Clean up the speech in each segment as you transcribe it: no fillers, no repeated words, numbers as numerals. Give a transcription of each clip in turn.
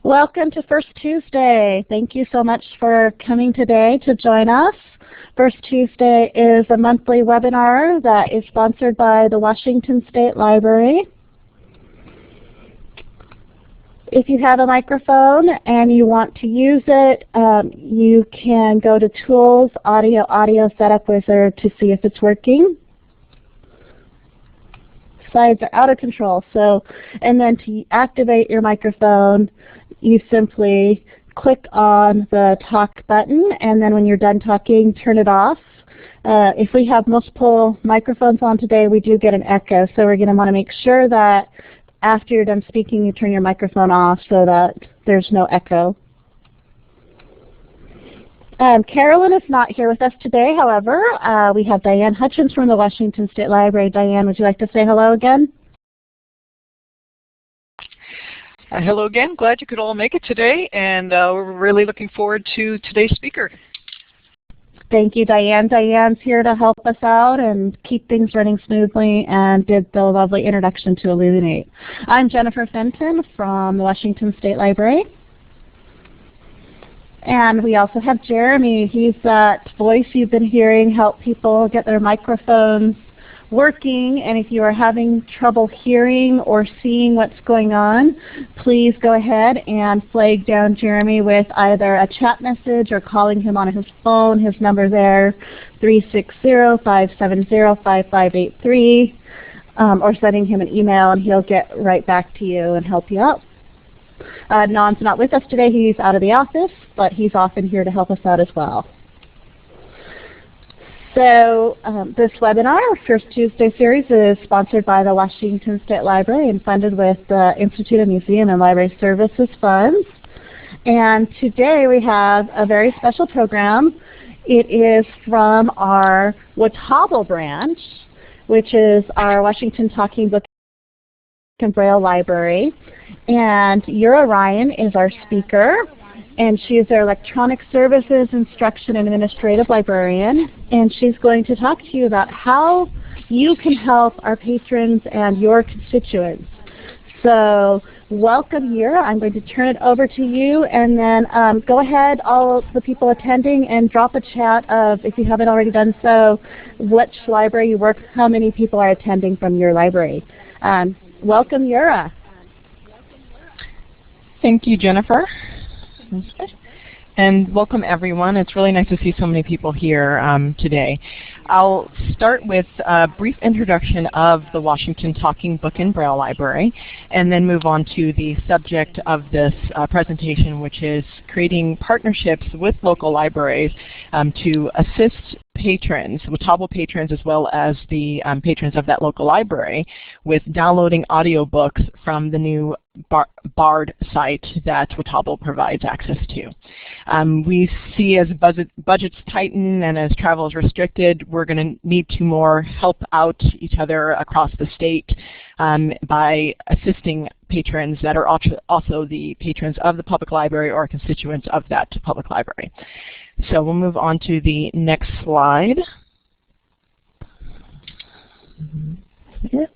Welcome to First Tuesday. Thank you so much for coming today to join us. First Tuesday is a monthly webinar that is sponsored by the Washington State Library. If you have a microphone and you want to use it, you can go to Tools, Audio Setup Wizard to see if it's working. Slides are out of control, and then to activate your microphone, you simply click on the talk button, and then when you're done talking, turn it off. If we have multiple microphones on today, we do get an echo, so we're going to want to make sure that after you're done speaking, you turn your microphone off so that there's no echo. Carolyn is not here with us today, however. We have Diane Hutchins from the Washington State Library. Diane, would you like to say hello again? Hello again. Glad you could all make it today, and we're really looking forward to today's speaker. Thank you, Diane. Diane's here to help us out and keep things running smoothly and did the lovely introduction to Illuminate. I'm Jennifer Fenton from the Washington State Library. And we also have Jeremy. He's that voice you've been hearing help people get their microphones working. And if you are having trouble hearing or seeing what's going on, please go ahead and flag down Jeremy with either a chat message or calling him on his phone. His number there, 360-570-5583, or sending him an email and he'll get right back to you and help you out. Non's not with us today. He's out of the office, but he's often here to help us out as well. So this webinar, First Tuesday series, is sponsored by the Washington State Library and funded with the Institute of Museum and Library Services funds. And today we have a very special program. It is from our Hubble branch, which is our Washington Talking Book and Braille Library. And Yura Ryan is our speaker. And she is our Electronic Services Instruction and Administrative Librarian, and she's going to talk to you about how you can help our patrons and your constituents. So welcome, Yura. I'm going to turn it over to you, and then go ahead, all the people attending, and drop a chat of, if you haven't already done so, which library you work, how many people are attending from your library. Welcome, Yura. Thank you, Jennifer. And welcome everyone. It's really nice to see so many people here today. I'll start with a brief introduction of the Washington Talking Book and Braille Library, and then move on to the subject of this presentation, which is creating partnerships with local libraries to assist patrons, Hubble patrons as well as the patrons of that local library, with downloading audiobooks from the new BARD site that Hubble provides access to. We see as budgets tighten and as travel is restricted, we're going to need to more help out each other across the state by assisting patrons that are also the patrons of the public library or constituents of that public library. So we'll move on to the next slide. Here.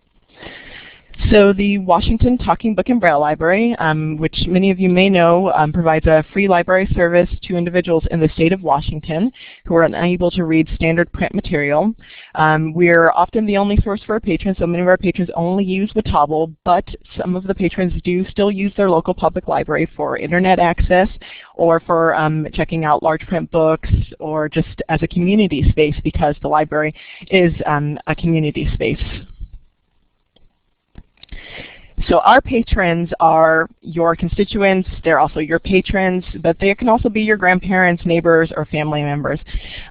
So the Washington Talking Book and Braille Library, which many of you may know, provides a free library service to individuals in the state of Washington who are unable to read standard print material. We're often the only source for our patrons, so many of our patrons only use Hubble, but some of the patrons do still use their local public library for internet access or for checking out large print books or just as a community space, because the library is a community space. So our patrons are your constituents, they're also your patrons, but they can also be your grandparents, neighbors, or family members.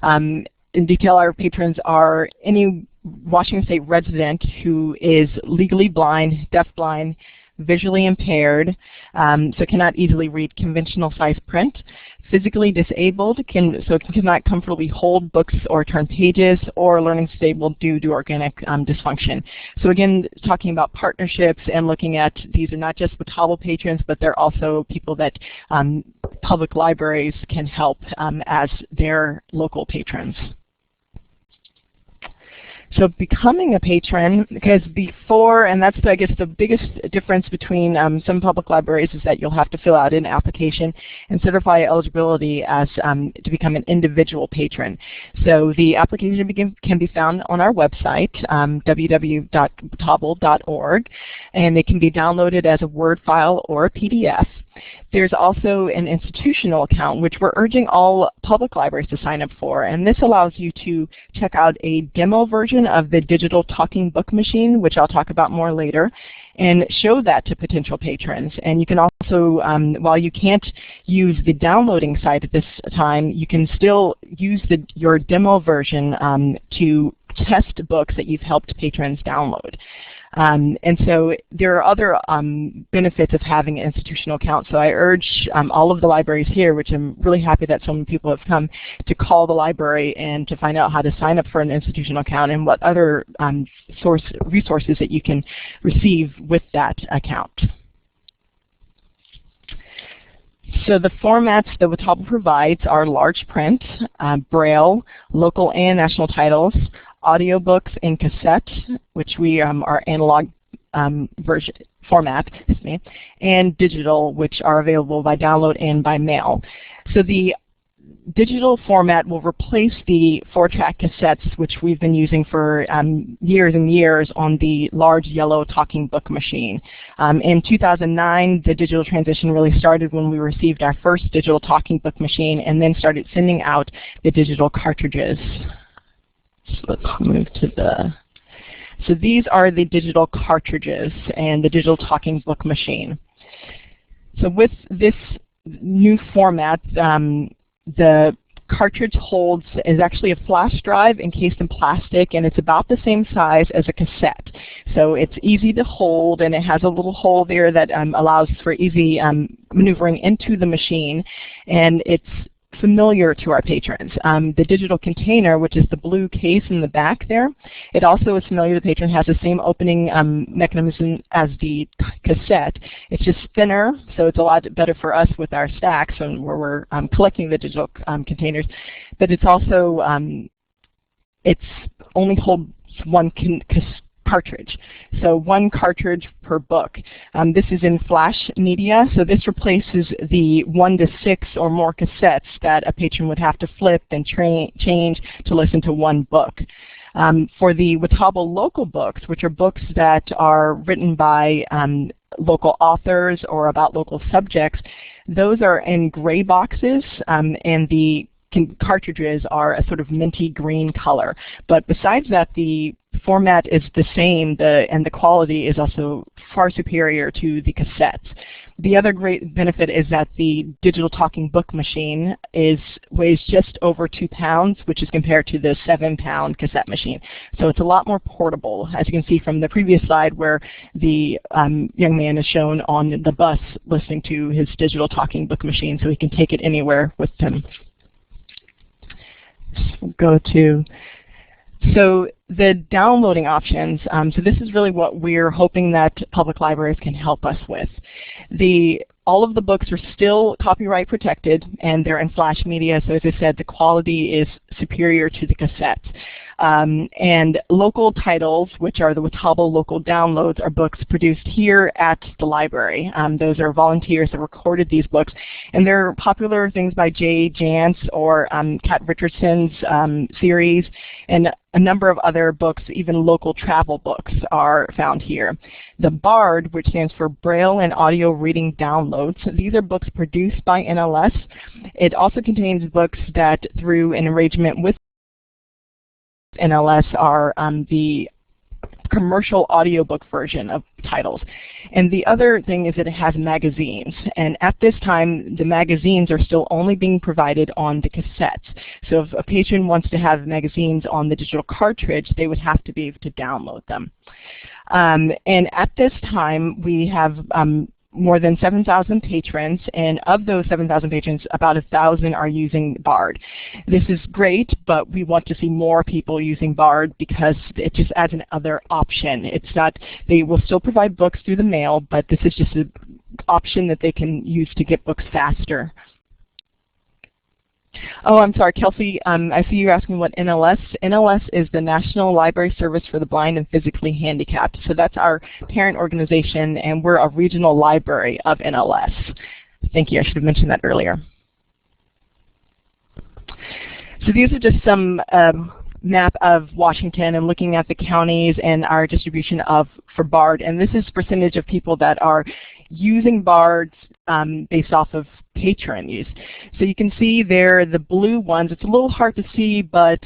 In detail, our patrons are any Washington State resident who is legally blind, deafblind, visually impaired, so cannot easily read conventional size print, physically disabled, so cannot comfortably hold books or turn pages, or learning disabled due to organic dysfunction. So again, talking about partnerships and looking at, these are not just Hubble patrons, but they're also people that public libraries can help as their local patrons. So becoming a patron, because before, and that's I guess the biggest difference between some public libraries is that you'll have to fill out an application and certify eligibility as to become an individual patron. So the application can be found on our website, www.hubble.org, and it can be downloaded as a Word file or a PDF. There's also an institutional account, which we're urging all public libraries to sign up for, and this allows you to check out a demo version of the digital talking book machine, which I'll talk about more later, and show that to potential patrons. And you can also, while you can't use the downloading site at this time, you can still use your demo version to test books that you've helped patrons download. And so there are other benefits of having an institutional account. So I urge all of the libraries here, which I'm really happy that so many people have come, to call the library and to find out how to sign up for an institutional account and what other resources that you can receive with that account. So the formats that Hubble provides are large print, Braille, local and national titles, audiobooks and cassette, which we are analog version format, and digital, which are available by download and by mail. So the digital format will replace the 4-track cassettes, which we've been using for years and years on the large yellow talking book machine. In 2009, the digital transition really started when we received our first digital talking book machine and then started sending out the digital cartridges. So let's move to so these are the digital cartridges and the digital talking book machine. So with this new format, the cartridge is actually a flash drive encased in plastic, and it's about the same size as a cassette. So it's easy to hold, and it has a little hole there that allows for easy maneuvering into the machine, and it's familiar to our patrons. The digital container, which is the blue case in the back there, it also is familiar to the patron, has the same opening mechanism as the cassette. It's just thinner, so it's a lot better for us with our stacks and where we're collecting the digital containers. But it's also, it's only holds one cartridge. So one cartridge per book. This is in flash media, so this replaces the 1 to 6 or more cassettes that a patron would have to flip and change to listen to one book. For the Hubble local books, which are books that are written by local authors or about local subjects, those are in gray boxes, and the cartridges are a sort of minty green color. But besides that, the format is the same, and the quality is also far superior to the cassettes. The other great benefit is that the digital talking book machine weighs just over 2 pounds, which is compared to the 7-pound cassette machine. So it's a lot more portable, as you can see from the previous slide where the young man is shown on the bus listening to his digital talking book machine, so he can take it anywhere with him. So the downloading options, so this is really what we're hoping that public libraries can help us with. All of the books are still copyright protected, and they're in flash media, so as I said, the quality is superior to the cassettes. And local titles, which are the Hubble local downloads, are books produced here at the library. Those are volunteers that recorded these books, and they're popular things by Jay Jantz or Kat Richardson's series, and a number of other books, even local travel books, are found here. The BARD, which stands for Braille and Audio Reading Downloads, these are books produced by NLS. It also contains books that, through an arrangement with NLS, are the commercial audiobook version of titles. And the other thing is that it has magazines, and at this time the magazines are still only being provided on the cassettes. So if a patron wants to have magazines on the digital cartridge, they would have to be able to download them. And at this time we have more than 7,000 patrons, and of those 7,000 patrons, about 1,000 are using BARD. This is great, but we want to see more people using BARD because it just adds another option. It's not, they will still provide books through the mail, but this is just an option that they can use to get books faster. Oh, I'm sorry, Kelsey. I see you're asking what NLS. NLS is the National Library Service for the Blind and Physically Handicapped. So that's our parent organization, and we're a regional library of NLS. Thank you. I should have mentioned that earlier. So these are just some map of Washington and looking at the counties and our distribution for BARD. And this is percentage of people that are using BARDs based off of patron use. So you can see there the blue ones. It's a little hard to see, but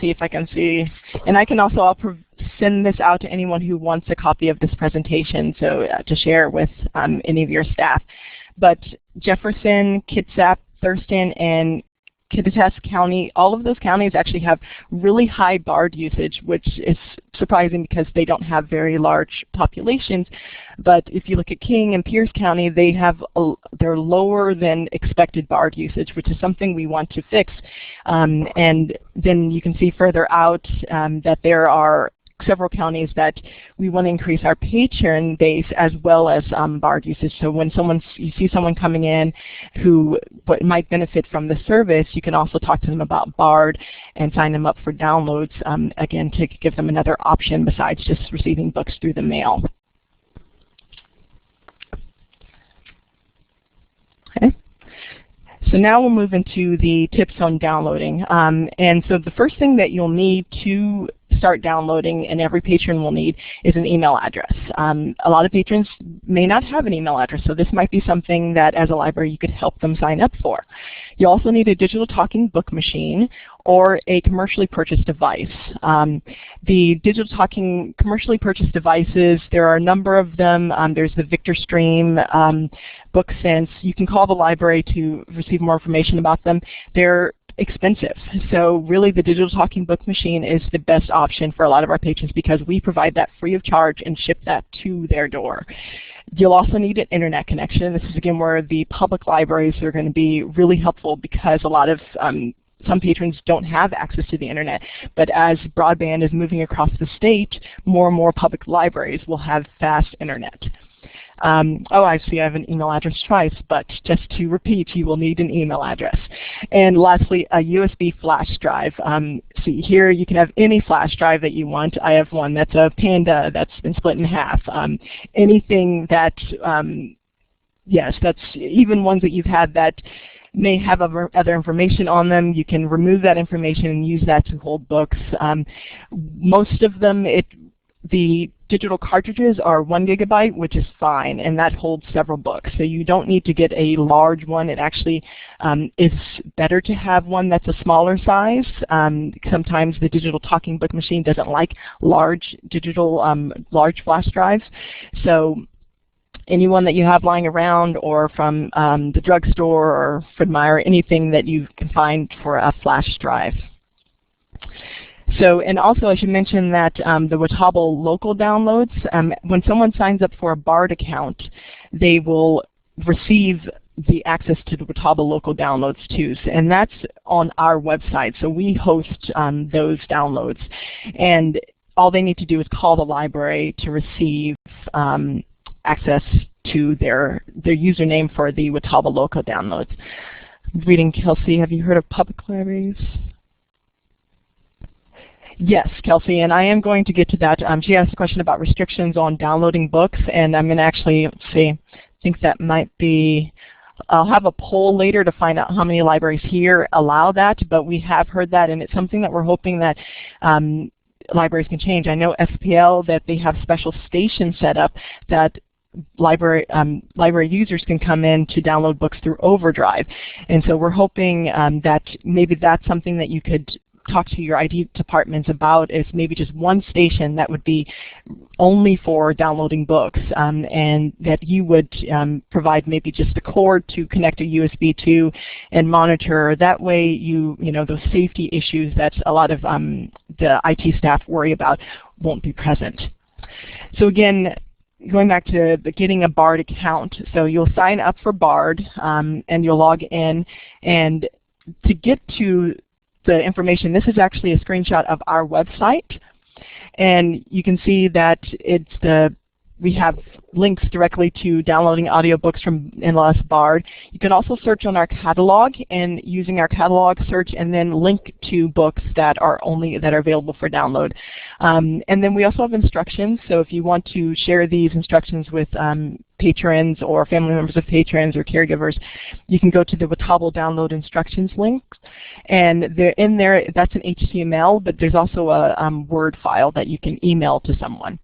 see if I can see. And I can also I'll send this out to anyone who wants a copy of this presentation, so to share with any of your staff. But Jefferson, Kitsap, Thurston, and Kittitas County, all of those counties actually have really high BARD usage, which is surprising because they don't have very large populations. But if you look at King and Pierce County, they're lower than expected BARD usage, which is something we want to fix. And then you can see further out that there are several counties that we want to increase our patron base as well as BARD usage. So when you see someone coming in who might benefit from the service, you can also talk to them about BARD and sign them up for downloads, again, to give them another option besides just receiving books through the mail. Okay. So now we'll move into the tips on downloading. And so the first thing that you'll need to start downloading, and every patron will need, is an email address. A lot of patrons may not have an email address, so this might be something that as a library you could help them sign up for. You also need a digital talking book machine or a commercially purchased device. The digital talking commercially purchased devices, there are a number of them. There's the Victor Stream, BookSense. You can call the library to receive more information about them. They're expensive. So really the digital talking book machine is the best option for a lot of our patrons because we provide that free of charge and ship that to their door. You'll also need an internet connection. This is again where the public libraries are going to be really helpful because a lot of some patrons don't have access to the internet, but as broadband is moving across the state, more and more public libraries will have fast internet. Oh, I see I have an email address twice, but just to repeat, you will need an email address. And lastly, a USB flash drive. See here, you can have any flash drive that you want. I have one that's a Panda that's been split in half. Anything that, yes, that's even ones that you've had that may have other information on them. You can remove that information and use that to hold books. Most of them, the digital cartridges are 1 gigabyte, which is fine, and that holds several books. So you don't need to get a large one. It actually is better to have one that's a smaller size. Sometimes the digital talking book machine doesn't like large flash drives. So anyone that you have lying around or from the drugstore or Fred Meyer, anything that you can find for a flash drive. So, and also I should mention that the Hubble local downloads, when someone signs up for a BARD account, they will receive the access to the Hubble local downloads too, and that's on our website. So we host those downloads, and all they need to do is call the library to receive access to their username for the Hubble local downloads. Reading Kelsey, have you heard of public libraries? Yes, Kelsey, and I am going to get to that. She asked a question about restrictions on downloading books, and I'm going to actually, let's see, I think that might be, I'll have a poll later to find out how many libraries here allow that, but we have heard that, and it's something that we're hoping that libraries can change. I know SPL, that they have special stations set up that library users can come in to download books through Overdrive, and so we're hoping that maybe that's something that you could talk to your IT departments about, is maybe just one station that would be only for downloading books, and that you would provide maybe just a cord to connect a USB to and monitor. That way you know, those safety issues that a lot of the IT staff worry about won't be present. So again, going back to getting a BARD account, so you'll sign up for BARD and you'll log in, and to get to the information, this is actually a screenshot of our website, and you can see that it's the we have links directly to downloading audiobooks from NLS Bard. You can also search on our catalog, and using our catalog search and then link to books that are available for download. And then we also have instructions, so if you want to share these instructions with patrons or family members of patrons or caregivers, you can go to the Hubble download instructions link, and in there, that's an HTML, but there's also a Word file that you can email to someone.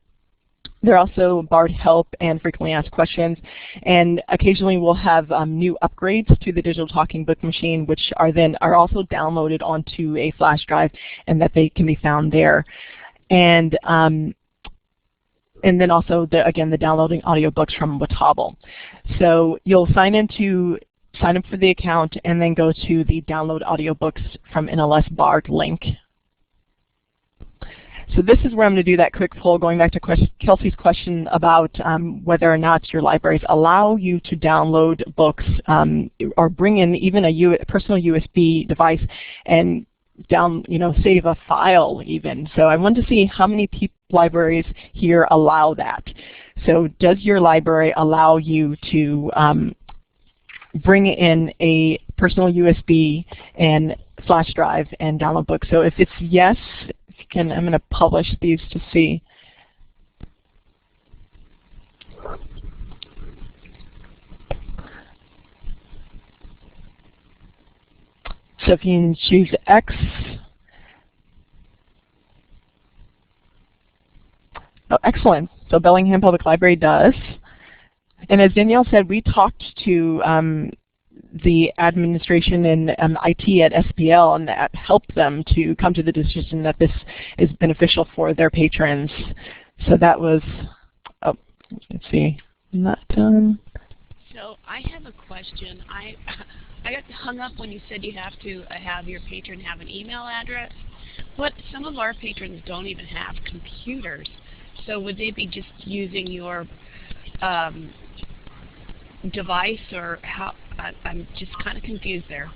There are also Bard help and frequently asked questions, and occasionally we'll have new upgrades to the digital talking book machine, which are also downloaded onto a flash drive, and that they can be found there. And then also again the downloading audiobooks from Hubble. So you'll sign up for the account and then go to the download audiobooks from NLS Bard link. So this is where I'm going to do that quick poll, going back to Kelsey's question about whether or not your libraries allow you to download books or bring in even a personal USB device and save a file even. So I want to see how many libraries here allow that. So does your library allow you to bring in a personal USB and flash drive and download books? So if it's yes, I'm going to publish these to see. So if you choose X, oh, excellent. So Bellingham Public Library does. And as Danielle said, we talked to the administration and IT at SPL, and that helped them to come to the decision that this is beneficial for their patrons. So that was, oh, let's see, not done. So I have a question. I got hung up when you said you have to have your patron have an email address, but some of our patrons don't even have computers. So would they be just using your device, or how? I'm just kind of confused there.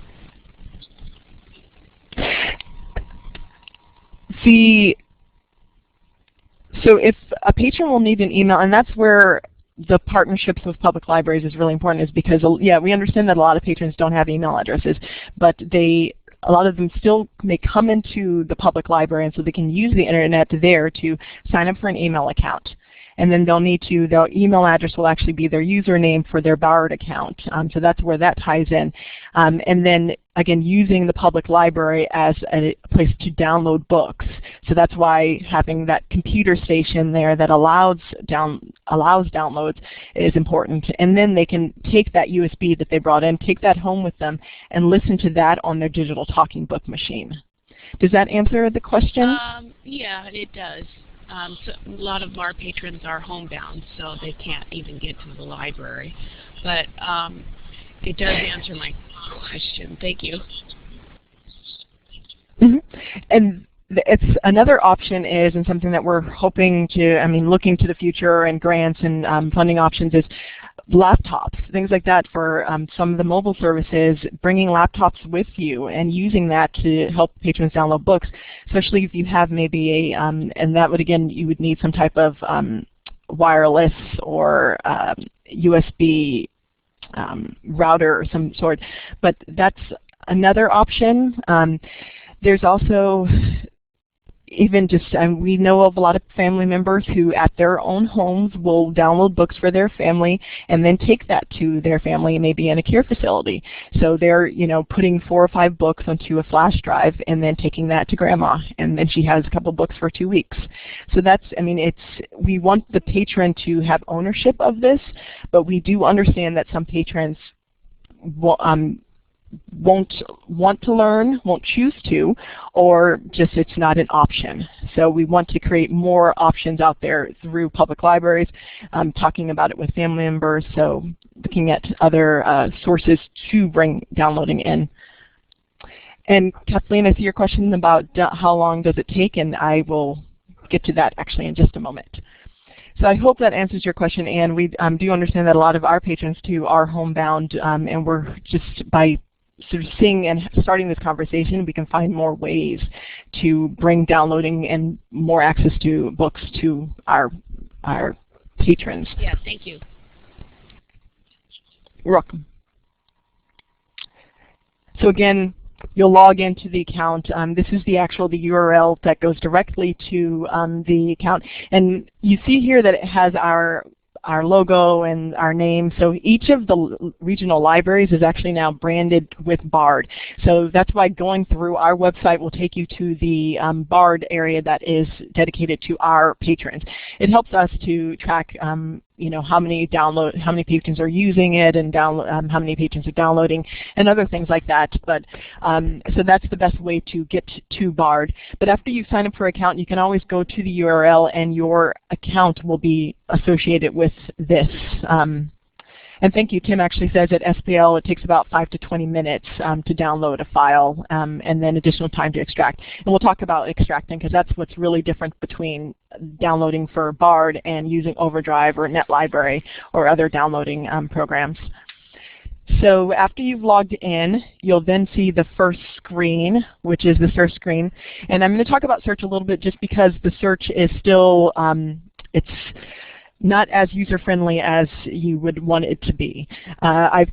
So if a patron will need an email, and that's where the partnerships with public libraries is really important, is because, yeah, we understand that a lot of patrons don't have email addresses, but a lot of them still may come into the public library, and so they can use the internet there to sign up for an email account. And then their email address will actually be their username for their Bard account. So that's where that ties in. And then, again, using the public library as a place to download books. So that's why having that computer station there that allows downloads is important. And then they can take that USB that they brought in, take that home with them, and listen to that on their digital talking book machine. Does that answer the question? Yeah, it does. So a lot of our patrons are homebound, so they can't even get to the library. But it does answer my question. Thank you. Mm-hmm. And it's another option is, and something that we're hoping to, looking to the future and grants and funding options, is laptops, things like that for some of the mobile services, bringing laptops with you and using that to help patrons download books, especially if you have maybe and that would, again, you would need some type of wireless or USB router of some sort, but that's another option. There's also even just, we know of a lot of family members who at their own homes will download books for their family and then take that to their family, maybe in a care facility. So they're, putting 4 or 5 books onto a flash drive and then taking that to grandma, and then she has a couple books for 2 weeks. So that's, we want the patron to have ownership of this, but we do understand that some patrons won't want to learn, won't choose to, or just it's not an option. So we want to create more options out there through public libraries, talking about it with family members, so looking at other sources to bring downloading in. And Kathleen, I see your question about how long does it take, and I will get to that actually in just a moment. So I hope that answers your question, and we do understand that a lot of our patrons too are homebound, and we're just by sort of seeing and starting this conversation, we can find more ways to bring downloading and more access to books to our patrons. Yeah, thank you. You're welcome. So again, you'll log into the account. This is the URL that goes directly to the account. And you see here that it has our logo and our name. So each of the regional libraries is actually now branded with BARD. So that's why going through our website will take you to the BARD area that is dedicated to our patrons. It helps us to track you know, how many patrons are using it, and how many patrons are downloading, and other things like that. But so that's the best way to get to BARD. But after you sign up for an account, you can always go to the URL, and your account will be associated with this. And thank you. Tim actually says at SPL it takes about 5 to 20 minutes to download a file, and then additional time to extract. And we'll talk about extracting, because that's what's really different between downloading for BARD and using Overdrive or NetLibrary or other downloading programs. So after you've logged in, you'll then see the first screen, which is the search screen. And I'm going to talk about search a little bit, just because the search is still, it's not as user-friendly as you would want it to be. I've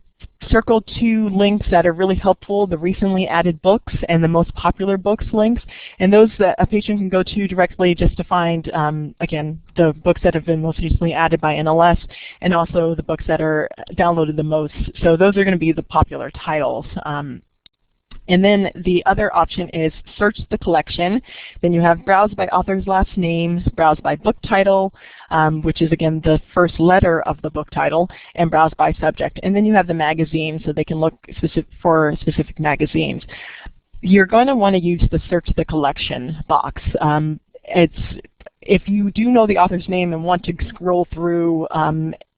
circled 2 links that are really helpful, the recently added books and the most popular books links, and those that a patient can go to directly just to find, again, the books that have been most recently added by NLS, and also the books that are downloaded the most. So those are going to be the popular titles. And then the other option is search the collection. Then you have browse by author's last name, browse by book title, which is again the first letter of the book title, and browse by subject. And then you have the magazine, so they can look for specific magazines. You're going to want to use the search the collection box. If you do know the author's name and want to scroll through,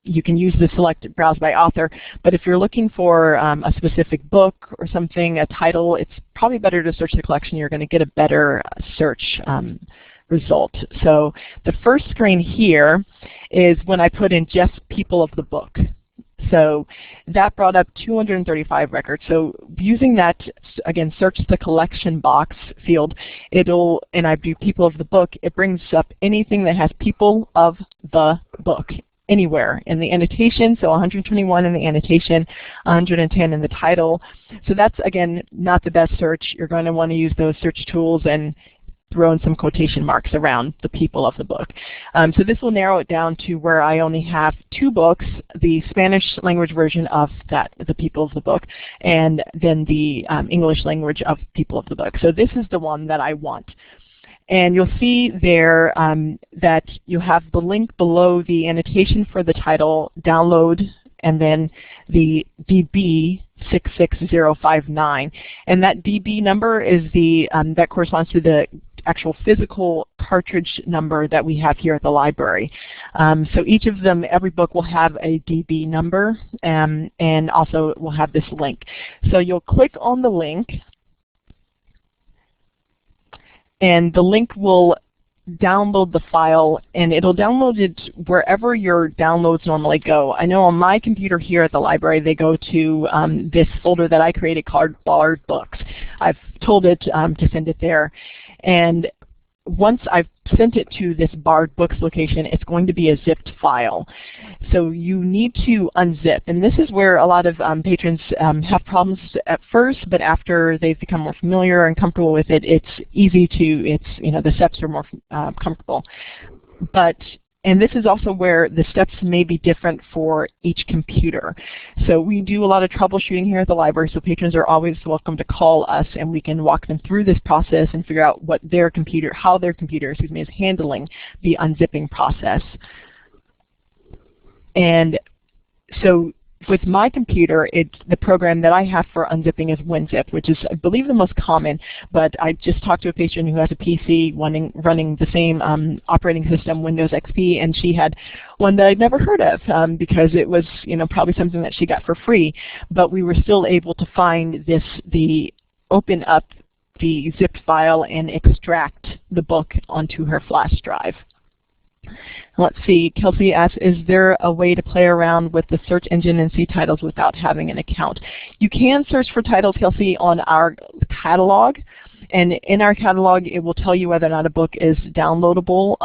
you can use the select browse by author, but if you're looking for a specific book or something, a title, it's probably better to search the collection. You're going to get a better search result. So the first screen here is when I put in just people of the book. So that brought up 235 records. So using that, again, search the collection box field, and I do people of the book, it brings up anything that has people of the book anywhere in the annotation, so 121 in the annotation, 110 in the title. So that's, again, not the best search. You're going to want to use those search tools and throw in some quotation marks around the people of the book. So this will narrow it down to where I only have 2 books, the Spanish language version of the people of the book, and then the English language of people of the book. So this is the one that I want. And you'll see there that you have the link below the annotation for the title, download, and then the DB 66059. And that DB number is that corresponds to the actual physical cartridge number that we have here at the library. So each of them, every book will have a DB number, and also it will have this link. So you'll click on the link, and the link will download the file, and it'll download it wherever your downloads normally go. I know on my computer here at the library, they go to this folder that I created called BARD Books. I've told it to send it there. And once I've sent it to this BARD Books location, it's going to be a zipped file. So you need to unzip. And this is where a lot of patrons have problems at first, but after they've become more familiar and comfortable with it, it's easy to, the steps are more comfortable. And this is also where the steps may be different for each computer. So we do a lot of troubleshooting here at the library, so patrons are always welcome to call us, and we can walk them through this process and figure out how their computer is handling the unzipping process. And so with my computer, the program that I have for unzipping is WinZip, which is, I believe, the most common. But I just talked to a patient who has a PC running the same operating system, Windows XP, and she had one that I'd never heard of because it was, probably something that she got for free. But we were still able to find open up the zipped file and extract the book onto her flash drive. Let's see, Kelsey asks, is there a way to play around with the search engine and see titles without having an account? You can search for titles, Kelsey, on our catalog, And in our catalog, it will tell you whether or not a book is downloadable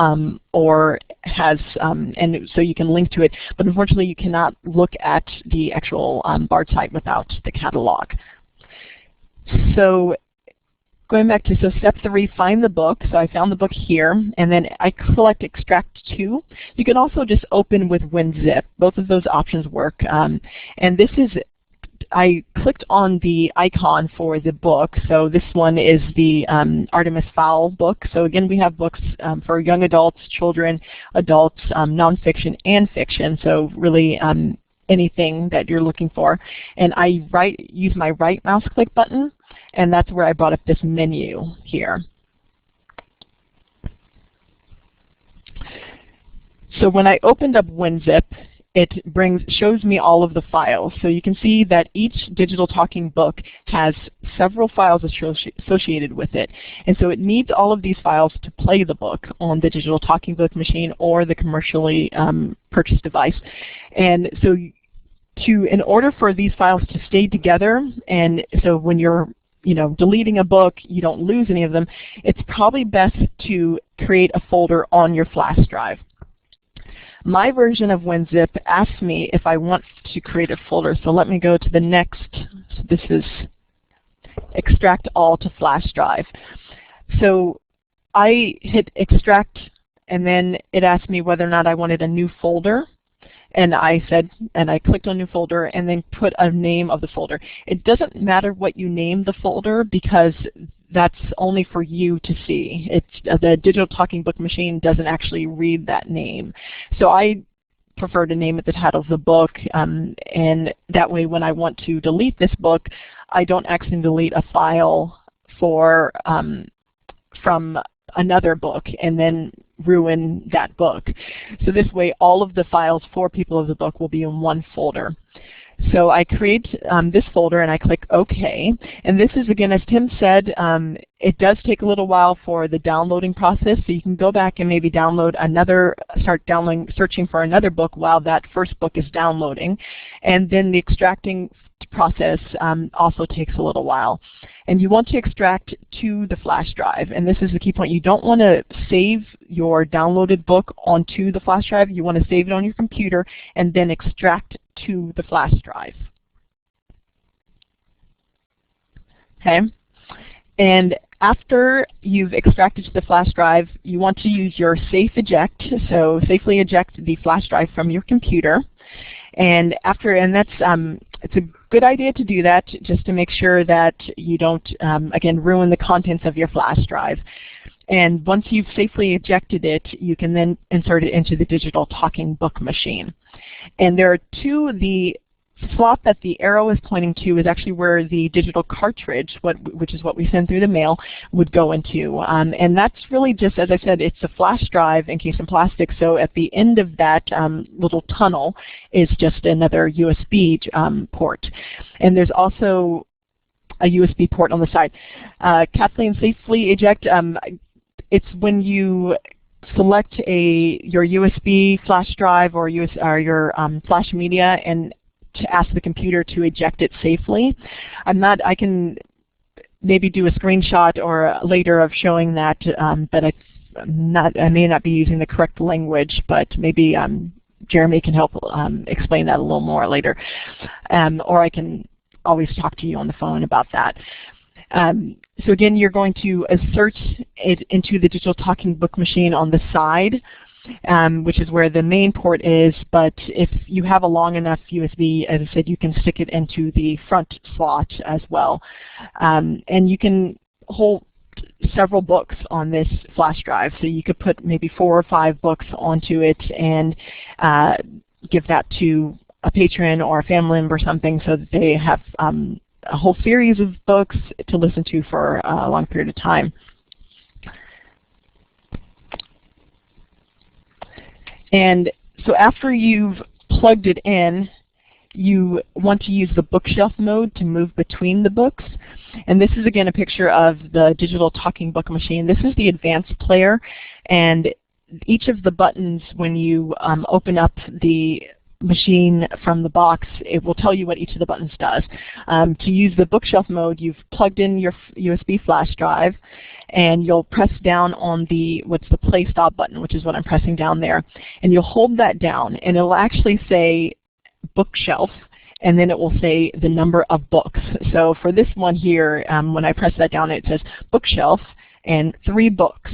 or has, and so you can link to it. But unfortunately, you cannot look at the actual BARD site without the catalog. So going back to step 3, find the book. So I found the book here, and then I select extract to. You can also just open with WinZip. Both of those options work. And this is, I clicked on the icon for the book. So this one is the Artemis Fowl book. So again, we have books for young adults, children, adults, nonfiction and fiction. So really anything that you're looking for. And I use my right mouse click button, and that's where I brought up this menu here. So when I opened up WinZip, it shows me all of the files. So you can see that each digital talking book has several files associated with it. And so it needs all of these files to play the book on the digital talking book machine or the commercially purchased device. And so in order for these files to stay together, and so when you're deleting a book, you don't lose any of them, it's probably best to create a folder on your flash drive. My version of WinZip asks me if I want to create a folder, so let me go to the next. So this is extract all to flash drive. So I hit extract, and then it asked me whether or not I wanted a new folder. And I clicked on new folder and then put a name of the folder. It doesn't matter what you name the folder because that's only for you to see. The digital talking book machine doesn't actually read that name. So I prefer to name it the title of the book, and that way when I want to delete this book, I don't accidentally delete a file from another book and then ruin that book. So this way all of the files for people of the book will be in one folder. So I create this folder and I click OK. And this is, again, as Tim said, it does take a little while for the downloading process. So you can go back and maybe start searching for another book while that first book is downloading. And then the extracting process also takes a little while. And you want to extract to the flash drive. And this is the key point. You don't want to save your downloaded book onto the flash drive. You want to save it on your computer and then extract to the flash drive. Okay? And after you've extracted to the flash drive, you want to use your safe eject. So safely eject the flash drive from your computer. And it's a good idea to do that just to make sure that you don't, again, ruin the contents of your flash drive. And once you've safely ejected it, you can then insert it into the digital talking book machine. And there are the slot that the arrow is pointing to is actually where the digital cartridge, which is what we send through the mail, would go into. And that's really just, as I said, it's a flash drive encased in plastic. So at the end of that little tunnel is just another USB port. And there's also a USB port on the side. Kathleen, safely eject, it's when you select your USB flash drive or your flash media and to ask the computer to eject it safely. I can maybe do a screenshot or later of showing that, but I may not be using the correct language, but maybe Jeremy can help explain that a little more later. Or I can always talk to you on the phone about that. So again, you're going to insert it into the digital talking book machine on the side, which is where the main port is, but if you have a long enough USB, as I said, you can stick it into the front slot as well. And you can hold several books on this flash drive, so you could put maybe 4 or 5 books onto it and give that to a patron or a family member or something so that they have a whole series of books to listen to for a long period of time. And so after you've plugged it in, you want to use the bookshelf mode to move between the books. And this is again a picture of the digital talking book machine. This is the advanced player, and each of the buttons when you open up the machine from the box, it will tell you what each of the buttons does. To use the bookshelf mode, you've plugged in your USB flash drive, and you'll press down on what's the play stop button, which is what I'm pressing down there, and you'll hold that down, and it'll actually say bookshelf, and then it will say the number of books. So for this one here, when I press that down, it says bookshelf and 3 books.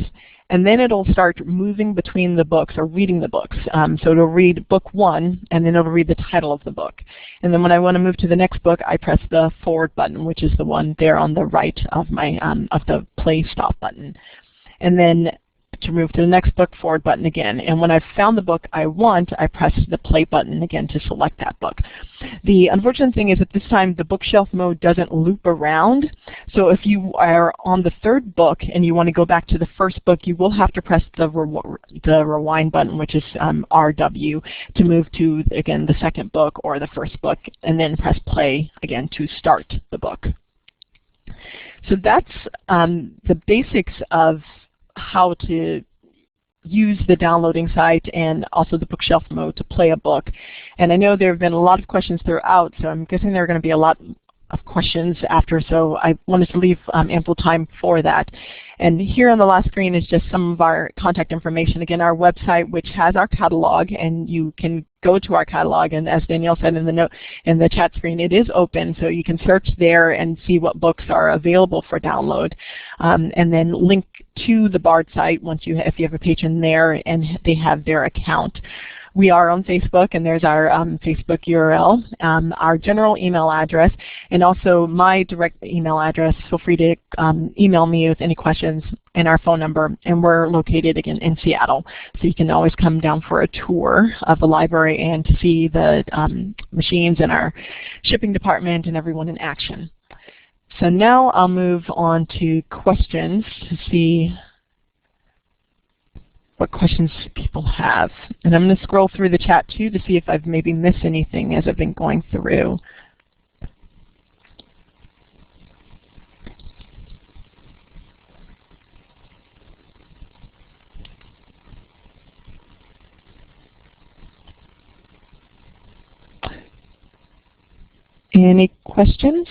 And then it'll start moving between the books or reading the books. So it'll read book 1, and then it'll read the title of the book. And then when I want to move to the next book, I press the forward button, which is the one there on the right of the play stop button. And then to move to the next book, forward button again. And when I've found the book I want, I press the play button again to select that book. The unfortunate thing is that this time the bookshelf mode doesn't loop around. So if you are on the 3rd book and you want to go back to the 1st book, you will have to press the rewind button, which is RW, to move to, again, the 2nd book or the 1st book, and then press play again to start the book. So that's the basics of how to use the downloading site and also the bookshelf mode to play a book. And I know there have been a lot of questions throughout, so I'm guessing there are going to be a lot of questions after, so I wanted to leave ample time for that. And here on the last screen is just some of our contact information. Again, our website, which has our catalog, and you can go to our catalog, and as Danielle said in the chat screen, it is open, so you can search there and see what books are available for download, and then link to the BARD site if you have a patron there and they have their account. We are on Facebook, and there's our Facebook URL, our general email address, and also my direct email address. Feel free to email me with any questions, and our phone number. And we're located, again, in Seattle, so you can always come down for a tour of the library and to see the machines and our shipping department and everyone in action. So now I'll move on to questions to see what questions people have. And I'm going to scroll through the chat too to see if I've maybe missed anything as I've been going through. Any questions?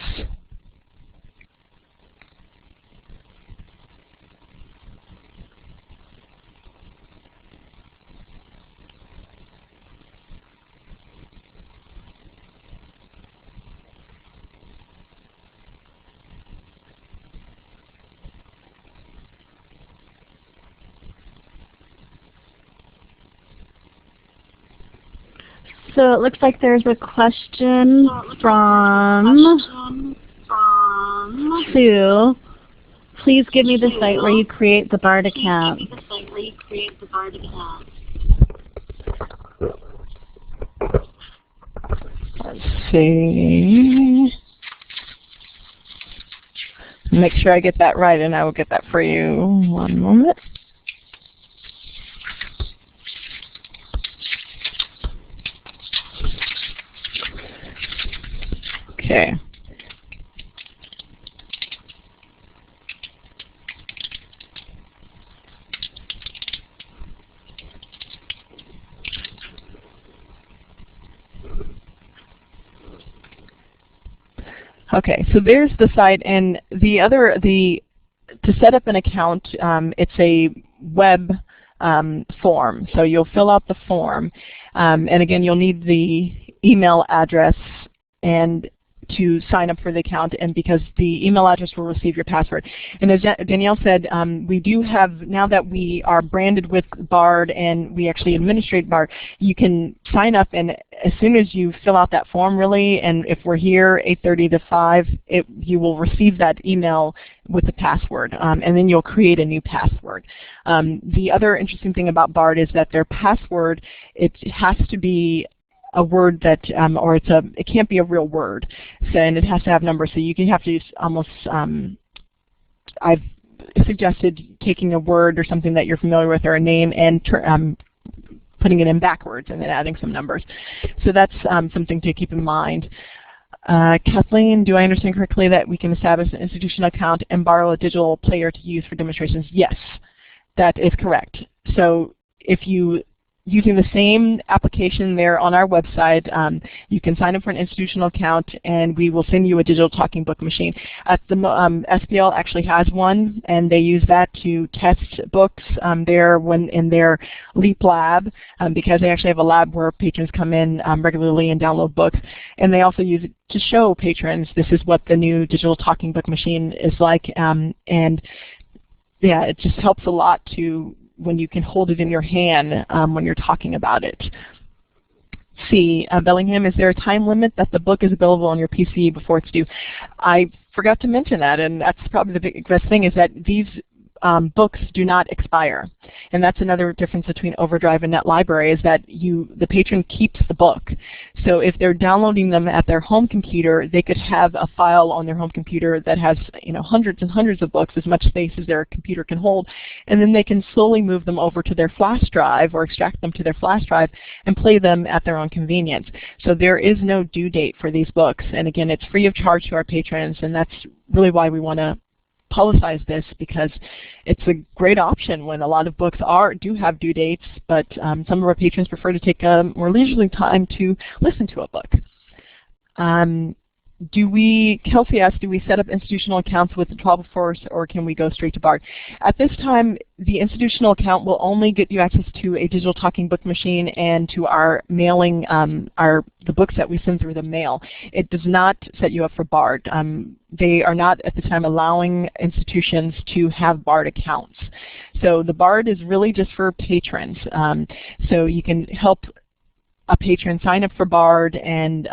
So it looks like there's a question from Sue. Please give me the site where you create the BARD account. Let's see. Make sure I get that right, and I will get that for you. One moment. Okay. Okay, so there's the site, and to set up an account, it's a web form. So you'll fill out the form, and again, you'll need the email address and to sign up for the account, and because the email address will receive your password. And as Danielle said, we do have, now that we are branded with BARD and we actually administrate BARD, you can sign up, and as soon as you fill out that form, really, and if we're here 8:30 to 5, you will receive that email with the password, and then you'll create a new password. The other interesting thing about BARD is that their password, it has to be a word that, or it can't be a real word, so, and it has to have numbers. So you can have to use almost, I've suggested taking a word or something that you're familiar with or a name and putting it in backwards and then adding some numbers. So that's something to keep in mind. Kathleen, do I understand correctly that we can establish an institutional account and borrow a digital player to use for demonstrations? Yes, that is correct. So if you using the same application there on our website, you can sign up for an institutional account and we will send you a digital talking book machine. At the SBL actually has one, and they use that to test books there when in their LEAP lab, because they actually have a lab where patrons come in regularly and download books. And they also use it to show patrons this is what the new digital talking book machine is like. And yeah, it just helps a lot to when you can hold it in your hand when you're talking about it. C. Bellingham, is there a time limit that the book is available on your PC before it's due? I forgot to mention that, and that's probably the best thing, is that these books do not expire. And that's another difference between Overdrive and NetLibrary, is that the patron keeps the book. So if they're downloading them at their home computer, they could have a file on their home computer that has hundreds and hundreds of books, as much space as their computer can hold, and then they can slowly move them over to their flash drive or extract them to their flash drive and play them at their own convenience. So there is no due date for these books. And again, it's free of charge to our patrons, and that's really why we want to publicize this, because it's a great option when a lot of books do have due dates, but some of our patrons prefer to take a more leisurely time to listen to a book. Kelsey asked, do we set up institutional accounts with the Travel Force, or can we go straight to BARD? At this time, the institutional account will only get you access to a digital talking book machine and to our mailing, the books that we send through the mail. It does not set you up for BARD. They are not at the time allowing institutions to have BARD accounts. So the BARD is really just for patrons. So you can help a patron sign up for BARD and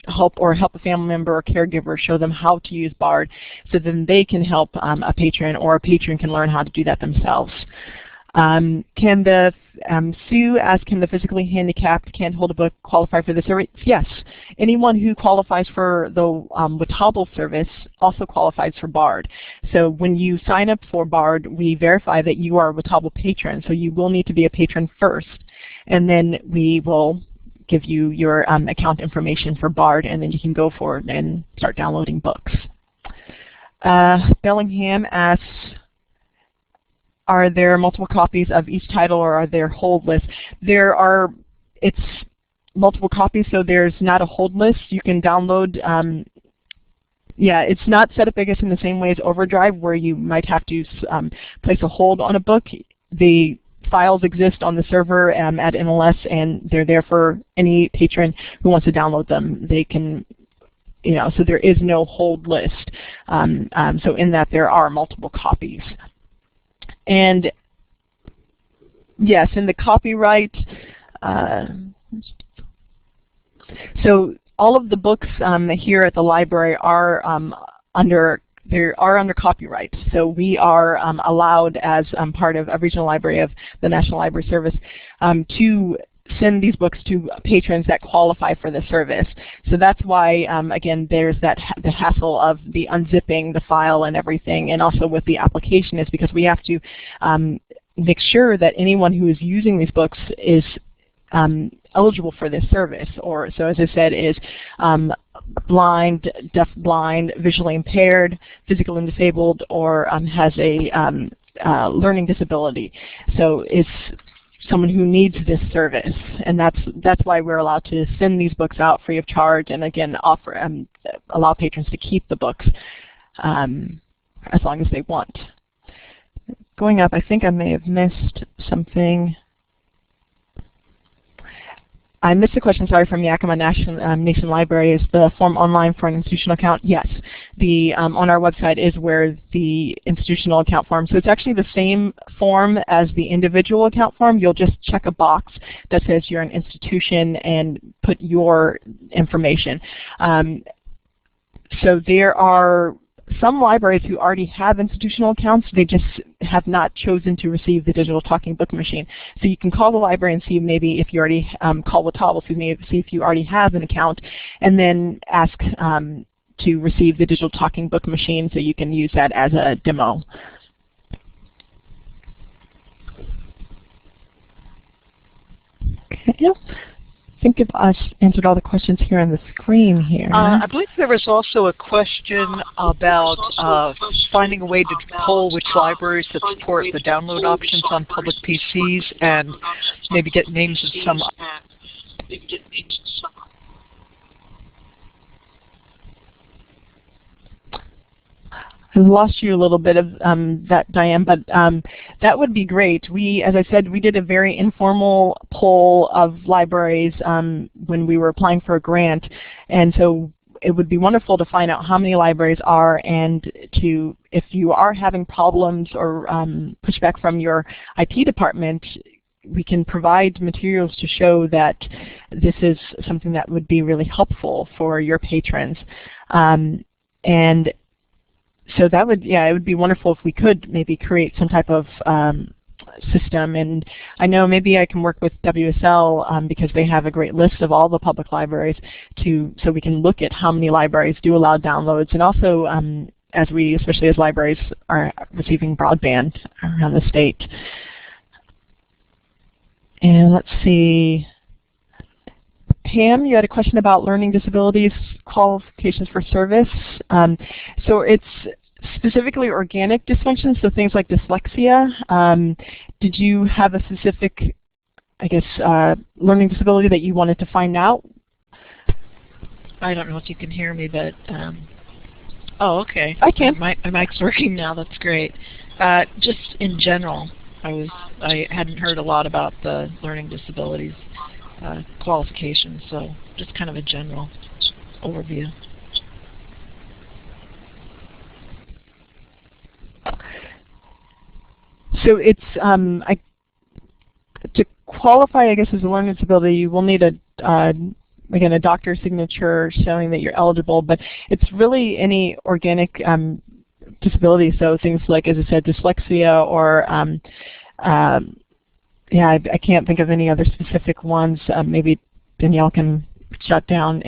help a family member or caregiver show them how to use BARD, so then they can help a patron, or a patron can learn how to do that themselves. Sue asked, can the physically handicapped can't hold a book qualify for the service? Yes. Anyone who qualifies for the with Hubble service also qualifies for BARD. So when you sign up for BARD, we verify that you are a Hubble patron. So you will need to be a patron first, and then we will give you your account information for BARD, and then you can go forward and start downloading books. Bellingham asks, are there multiple copies of each title, or are there hold lists? It's multiple copies, so there's not a hold list. You can download, it's not set up, I guess, in the same way as Overdrive, where you might have to place a hold on a book. The files exist on the server at MLS, and they're there for any patron who wants to download them. They can, so there is no hold list. So in that, there are multiple copies. And yes, in the copyright, so all of the books here at the library are under copyright. So we are allowed, as part of a regional library of the National Library Service, to send these books to patrons that qualify for the service. So that's why, again, there's the hassle of the unzipping the file and everything, and also with the application, is because we have to make sure that anyone who is using these books is eligible for this service, or, so as I said, is blind, deaf-blind, visually impaired, physical and disabled, or has a learning disability. So it's someone who needs this service, and that's why we're allowed to send these books out free of charge, and again offer allow patrons to keep the books as long as they want. Going up, I think I may have missed something. I missed a question, sorry, from Yakima Nation Library. Is the form online for an institutional account? Yes. On our website is where the institutional account form. So it's actually the same form as the individual account form. You'll just check a box that says you're an institution and put your information. So there are some libraries who already have institutional accounts. They just have not chosen to receive the digital talking book machine. So you can call the library and see maybe if you already call with Hubble, see if you already have an account, and then ask to receive the digital talking book machine so you can use that as a demo. Okay. think I've answered all the questions here on the screen here. I believe there was also a question about finding a way to poll which libraries that support the download options on public PCs and maybe get names of some. I lost you a little bit of that, Diane, but that would be great. As I said, we did a very informal poll of libraries when we were applying for a grant, and so it would be wonderful to find out how many libraries are, and if you are having problems or pushback from your IT department, we can provide materials to show that this is something that would be really helpful for your patrons. And so that would, it would be wonderful if we could maybe create some type of system. And I know maybe I can work with WSL because they have a great list of all the public libraries so we can look at how many libraries do allow downloads, and also especially as libraries are receiving broadband around the state. And let's see. Pam, you had a question about learning disabilities qualifications for service. So it's specifically organic dysfunction, so things like dyslexia. Did you have a specific, I guess, learning disability that you wanted to find out? I don't know if you can hear me, but oh, okay. I can. My mic's working now. That's great. Just in general, I hadn't heard a lot about the learning disabilities qualifications, so just kind of a general overview. So it's to qualify, I guess, as a learning disability, you will need again, a doctor's signature showing that you're eligible, but it's really any organic disability, so things like, as I said, dyslexia or I can't think of any other specific ones. Maybe Danielle can shut down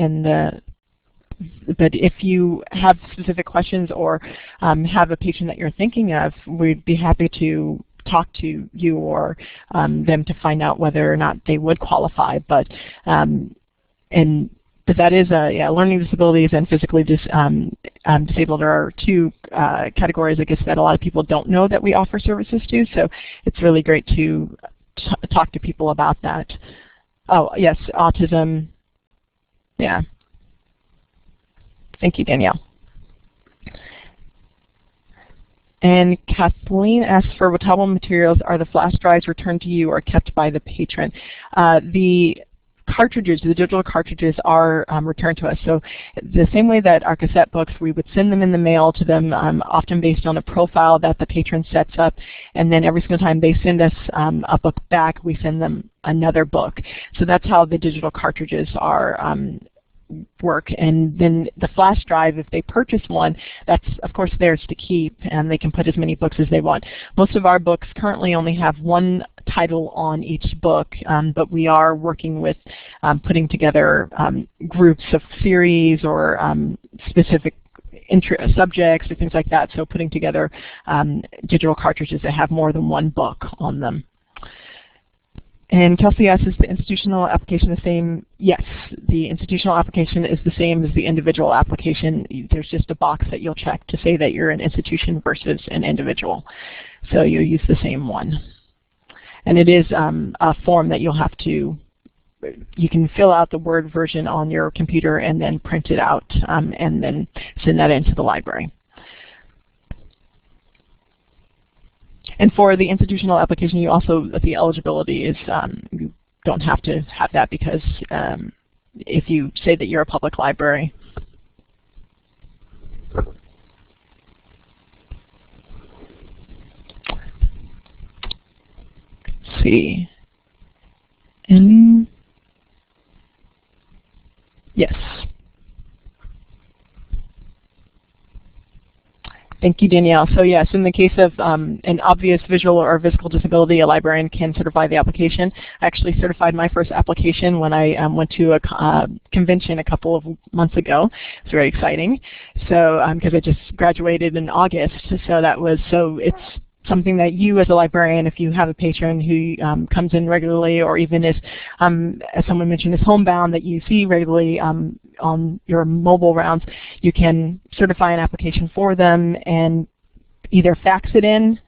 but if you have specific questions or have a patient that you're thinking of, we'd be happy to talk to you or them to find out whether or not they would qualify. But that is learning disabilities and physically disabled are two categories, I guess, that a lot of people don't know that we offer services to. So it's really great to talk to people about that. Oh, yes, autism. Yeah. Thank you, Danielle. And Kathleen asks for what Hubble materials are the flash drives returned to you or kept by the patron? The cartridges, the digital cartridges, are returned to us. So the same way that our cassette books, we would send them in the mail to them, often based on a profile that the patron sets up, and then every single time they send us a book back, we send them another book. So that's how the digital cartridges are work. And then the flash drive, if they purchase one, that's of course theirs to keep, and they can put as many books as they want. Most of our books currently only have one title on each book, but we are working with putting together groups of series or specific subjects or things like that, so putting together digital cartridges that have more than one book on them. And Kelsey asks, is the institutional application the same? Yes, the institutional application is the same as the individual application. There's just a box that you'll check to say that you're an institution versus an individual. So you'll use the same one. And it is a form that you'll have to, you can fill out the Word version on your computer and then print it out and then send that into the library. And for the institutional application, you also, the eligibility is, you don't have to have that because if you say that you're a public library. Let's see. And yes. Thank you, Danielle. So yes, in the case of an obvious visual or physical disability, a librarian can certify the application. I actually certified my first application when I went to a convention a couple of months ago. It's very exciting. So because I just graduated in August, so that was, so it's something that you as a librarian, if you have a patron who comes in regularly, or even if, as someone mentioned, is homebound that you see regularly on your mobile rounds, you can certify an application for them and either fax it in,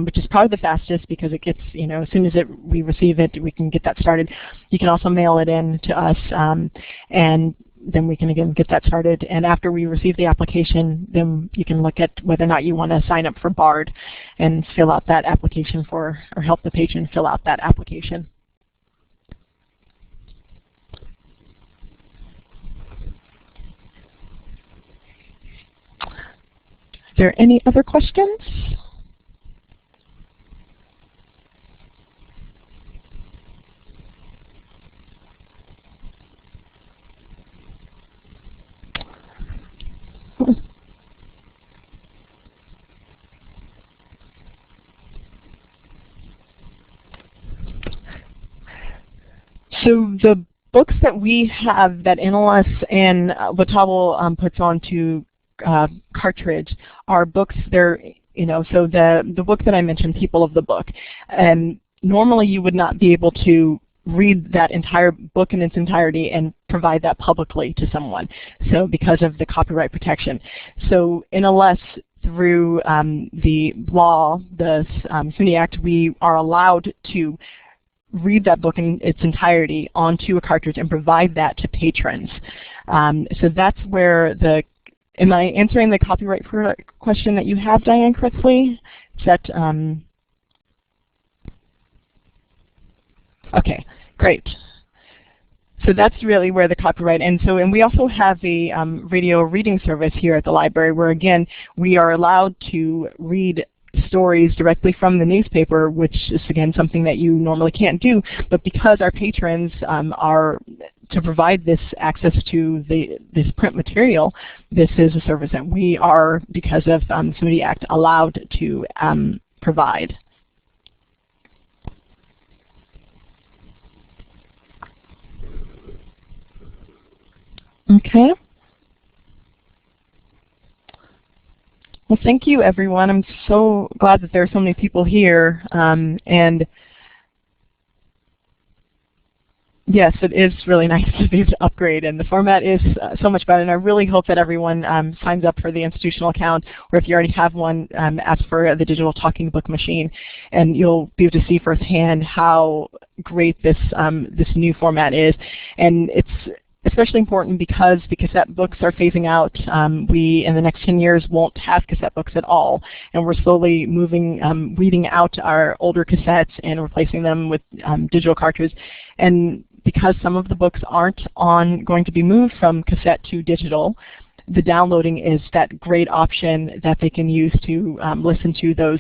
which is probably the fastest because it gets, as soon as we receive it, we can get that started. You can also mail it in to us, and then we can again get that started. And after we receive the application, then you can look at whether or not you want to sign up for BARD and fill out that application or help the patron fill out that application. Are there any other questions? So the books that we have that NLS and what Hubble puts onto Cartridge are books. They're, so the book that I mentioned, People of the Book, and normally you would not be able to read that entire book in its entirety and provide that publicly to someone, so because of the copyright protection. So NLS, through the law, the SUNY Act, we are allowed to read that book in its entirety onto a cartridge and provide that to patrons. So that's where am I answering the copyright question that you have, Diane, correctly? Is that, okay, great. So that's really where the copyright, and we also have a radio reading service here at the library where, again, we are allowed to read stories directly from the newspaper, which is again something that you normally can't do, but because our patrons are to provide this access to this print material, this is a service that we are, because of SUNY Act, allowed to provide. Okay. Well, thank you, everyone. I'm so glad that there are so many people here. And yes, it is really nice to be able to upgrade, and the format is so much better. And I really hope that everyone signs up for the institutional account, or if you already have one, ask for the digital talking book machine, and you'll be able to see firsthand how great this new format is. And it's especially important because the cassette books are phasing out. We, in the next 10 years, won't have cassette books at all. And we're slowly moving, weeding out our older cassettes and replacing them with digital cartridges. And because some of the books aren't going to be moved from cassette to digital, the downloading is that great option that they can use to listen to those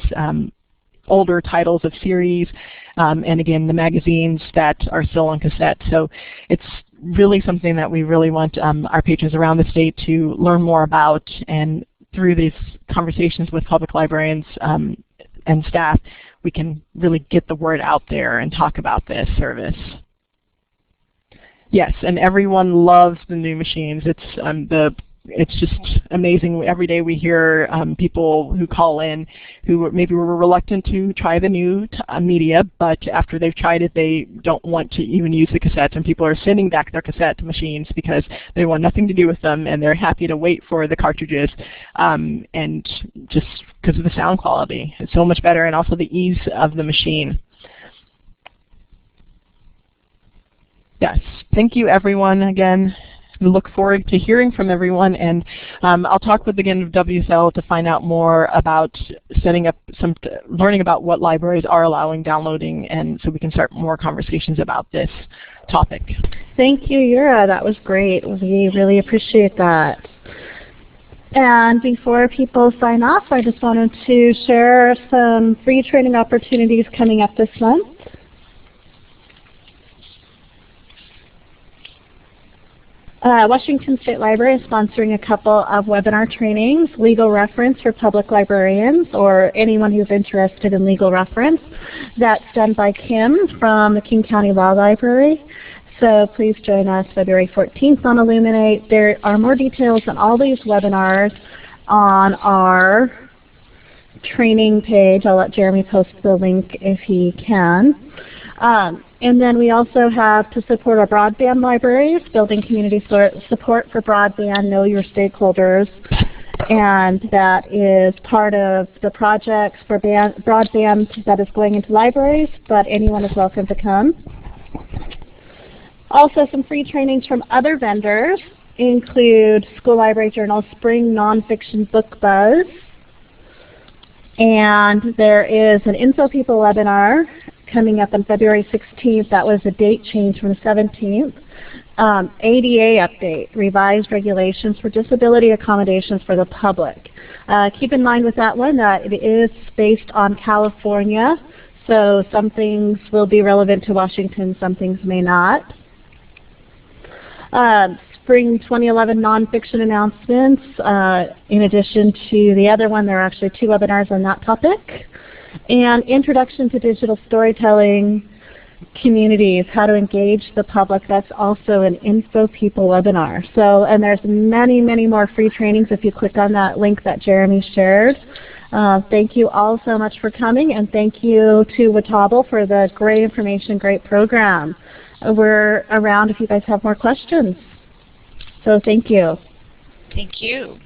older titles of series, and again, the magazines that are still on cassette. So it's really something that we really want our patrons around the state to learn more about, and through these conversations with public librarians and staff, we can really get the word out there and talk about this service. Yes, and everyone loves the new machines. It's just amazing. Every day we hear people who call in who maybe were reluctant to try the new media, but after they've tried it, they don't want to even use the cassettes, and people are sending back their cassette machines because they want nothing to do with them, and they're happy to wait for the cartridges, and just because of the sound quality. It's so much better, and also the ease of the machine. Yes, thank you everyone again. We look forward to hearing from everyone, and I'll talk with again WSL to find out more about setting up learning about what libraries are allowing downloading, and so we can start more conversations about this topic. Thank you, Yura. That was great. We really appreciate that. And before people sign off, I just wanted to share some free training opportunities coming up this month. Washington State Library is sponsoring a couple of webinar trainings, Legal Reference for public librarians or anyone who's interested in legal reference. That's done by Kim from the King County Law Library. So please join us February 14th on Illuminate. There are more details on all these webinars on our training page. I'll let Jeremy post the link if he can. And then we also have to support our broadband libraries, building community support for broadband, know your stakeholders. And that is part of the projects for broadband that is going into libraries, but anyone is welcome to come. Also, some free trainings from other vendors include School Library Journal Spring Nonfiction Book Buzz. And there is an Info People webinar coming up on February 16th. That was a date change from the 17th. ADA update, revised regulations for disability accommodations for the public. Keep in mind with that one that it is based on California, so some things will be relevant to Washington, some things may not. Spring 2011 nonfiction announcements. In addition to the other one, there are actually 2 webinars on that topic. And Introduction to Digital Storytelling Communities, how to engage the public. That's also an Info People webinar. So, and there's many, many more free trainings if you click on that link that Jeremy shared. Thank you all so much for coming, and thank you to Hubble for the great information, great program. We're around if you guys have more questions. So thank you. Thank you.